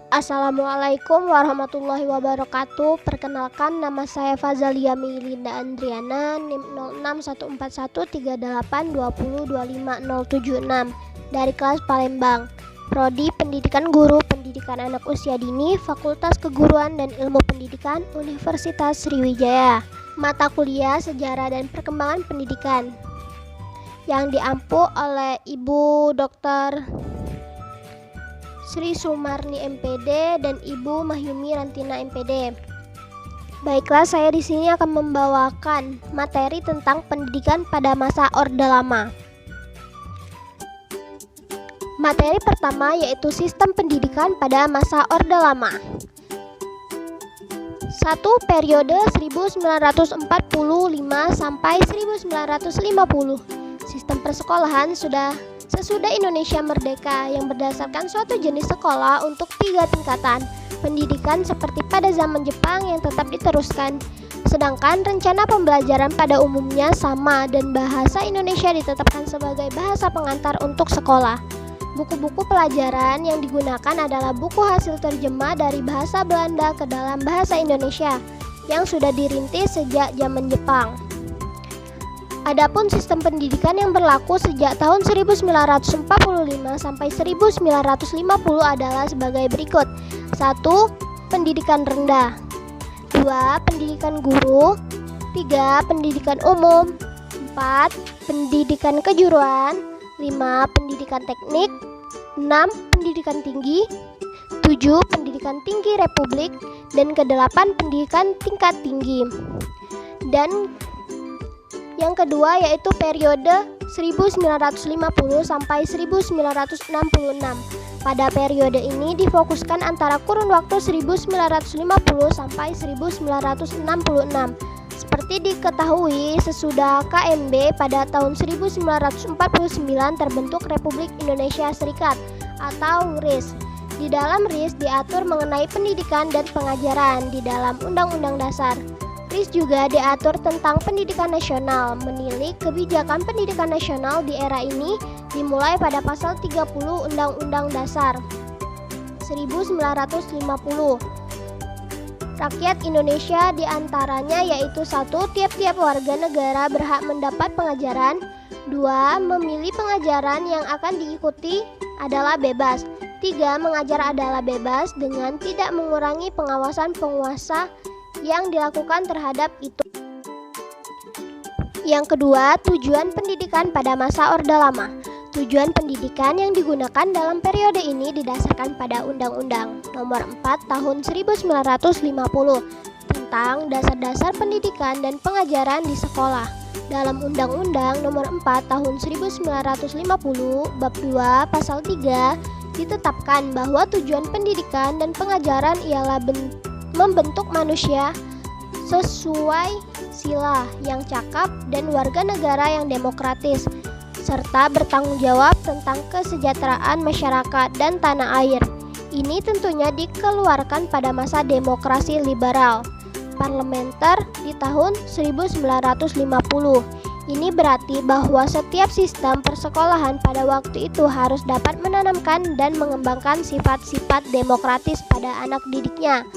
Assalamualaikum warahmatullahi wabarakatuh. Perkenalkan, nama saya Fazalia Milinda Andriana, NIM 06141382025076 dari kelas Palembang. Prodi Pendidikan Guru Pendidikan Anak Usia Dini, Fakultas Keguruan dan Ilmu Pendidikan, Universitas Sriwijaya. Mata kuliah Sejarah dan Perkembangan Pendidikan yang diampu oleh Ibu Dr. Sri Sumarni MPD dan Ibu Mahyumi Rantina MPD. Baiklah, saya di sini akan membawakan materi tentang pendidikan pada masa Orde Lama. Materi pertama yaitu sistem pendidikan pada masa Orde Lama. 1. Periode 1945 sampai 1950. Sistem persekolahan sesudah Indonesia merdeka yang berdasarkan suatu jenis sekolah untuk 3 tingkatan pendidikan seperti pada zaman Jepang yang tetap diteruskan, sedangkan rencana pembelajaran pada umumnya sama dan bahasa Indonesia ditetapkan sebagai bahasa pengantar untuk sekolah. Buku-buku pelajaran yang digunakan adalah buku hasil terjemah dari bahasa Belanda ke dalam bahasa Indonesia yang sudah dirintis sejak zaman Jepang. Adapun sistem pendidikan yang berlaku sejak tahun 1945 sampai 1950 adalah sebagai berikut. 1. Pendidikan rendah. 2. Pendidikan guru. 3. Pendidikan umum. 4. Pendidikan kejuruan. 5. Pendidikan teknik. 6. Pendidikan tinggi. 7. Pendidikan tinggi republik. Dan ke-8 pendidikan tingkat tinggi. Dan yang kedua yaitu periode 1950 sampai 1966. Pada periode ini difokuskan antara kurun waktu 1950 sampai 1966. Seperti diketahui, sesudah KMB pada tahun 1949 terbentuk Republik Indonesia Serikat atau RIS. Di dalam RIS diatur mengenai pendidikan dan pengajaran di dalam Undang-Undang Dasar. RIS juga diatur tentang pendidikan nasional. Menilik kebijakan pendidikan nasional di era ini dimulai pada pasal 30 Undang-Undang Dasar 1950. Rakyat Indonesia diantaranya yaitu 1. Tiap-tiap warga negara berhak mendapat pengajaran. 2. Memilih pengajaran yang akan diikuti adalah bebas. 3. Mengajar adalah bebas dengan tidak mengurangi pengawasan penguasa yang dilakukan terhadap itu. Yang kedua, tujuan pendidikan pada masa Orde Lama. Tujuan pendidikan yang digunakan dalam periode ini didasarkan pada Undang-Undang Nomor 4 Tahun 1950 tentang dasar-dasar pendidikan dan pengajaran di sekolah. Dalam Undang-Undang Nomor 4 Tahun 1950 Bab 2 Pasal 3 ditetapkan bahwa tujuan pendidikan dan pengajaran ialah membentuk manusia sesuai sila yang cakap dan warga negara yang demokratis, serta bertanggung jawab tentang kesejahteraan masyarakat dan tanah air. Ini tentunya dikeluarkan pada masa demokrasi liberal parlementer di tahun 1950. Ini berarti bahwa setiap sistem persekolahan pada waktu itu harus dapat menanamkan dan mengembangkan sifat-sifat demokratis pada anak didiknya.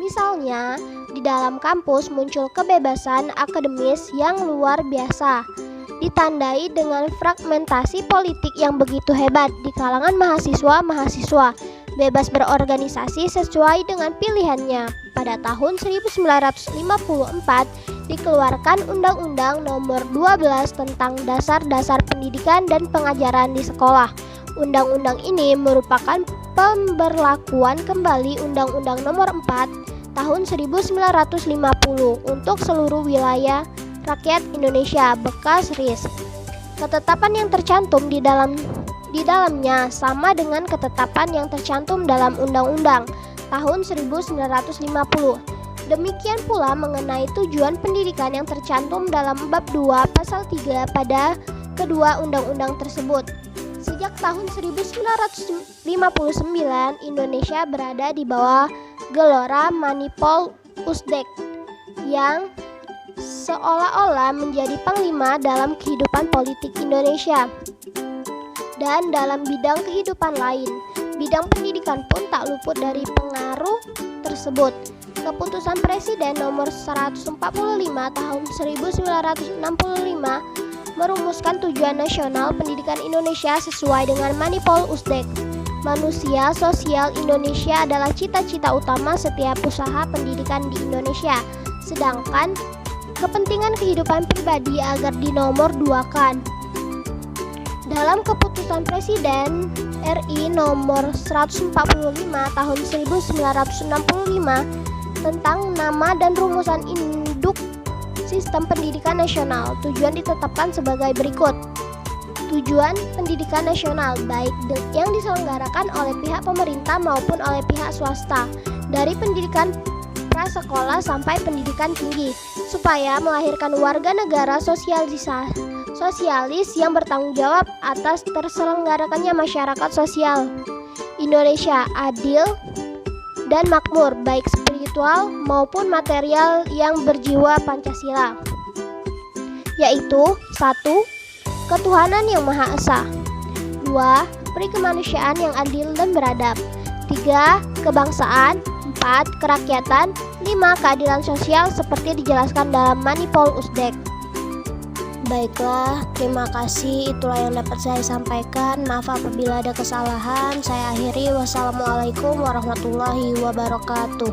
Misalnya, di dalam kampus muncul kebebasan akademis yang luar biasa, ditandai dengan fragmentasi politik yang begitu hebat di kalangan mahasiswa-mahasiswa, bebas berorganisasi sesuai dengan pilihannya. Pada tahun 1954 dikeluarkan Undang-Undang Nomor 12 tentang Dasar-Dasar Pendidikan dan Pengajaran di Sekolah. Undang-undang ini merupakan pemberlakuan kembali Undang-Undang Nomor 4 Tahun 1950 untuk seluruh wilayah rakyat Indonesia bekas RIS. Ketetapan yang tercantum di dalamnya sama dengan ketetapan yang tercantum dalam Undang-Undang tahun 1950. Demikian pula mengenai tujuan pendidikan yang tercantum dalam Bab 2 Pasal 3 pada kedua undang-undang tersebut. Sejak tahun 1959, Indonesia berada di bawah Gelora Manipol Uzdek yang seolah-olah menjadi panglima dalam kehidupan politik Indonesia dan dalam bidang kehidupan lain. Bidang pendidikan pun tak luput dari pengaruh tersebut. Keputusan Presiden nomor 145 tahun 1965 merumuskan tujuan nasional pendidikan Indonesia sesuai dengan Manipol Usdek. Manusia sosial Indonesia adalah cita-cita utama setiap usaha pendidikan di Indonesia, sedangkan kepentingan kehidupan pribadi agar dinomor-duakan. Dalam keputusan Presiden RI nomor 145 tahun 1965 tentang nama dan rumusan induk sistem pendidikan nasional, tujuan ditetapkan sebagai berikut. Tujuan pendidikan nasional baik yang diselenggarakan oleh pihak pemerintah maupun oleh pihak swasta, dari pendidikan prasekolah sampai pendidikan tinggi, supaya melahirkan warga negara sosialis yang bertanggung jawab atas terselenggarakannya masyarakat sosial Indonesia adil dan makmur, baik spiritual maupun material, yang berjiwa Pancasila, yaitu 1. Ketuhanan yang Maha Esa. 2. Peri kemanusiaan yang adil dan beradab. 3. Kebangsaan. 4. Kerakyatan. 5. Keadilan sosial seperti dijelaskan dalam Manipol Usdek. Baiklah, terima kasih. Itulah yang dapat saya sampaikan. Maaf apabila ada kesalahan. Saya akhiri. Wassalamualaikum warahmatullahi wabarakatuh.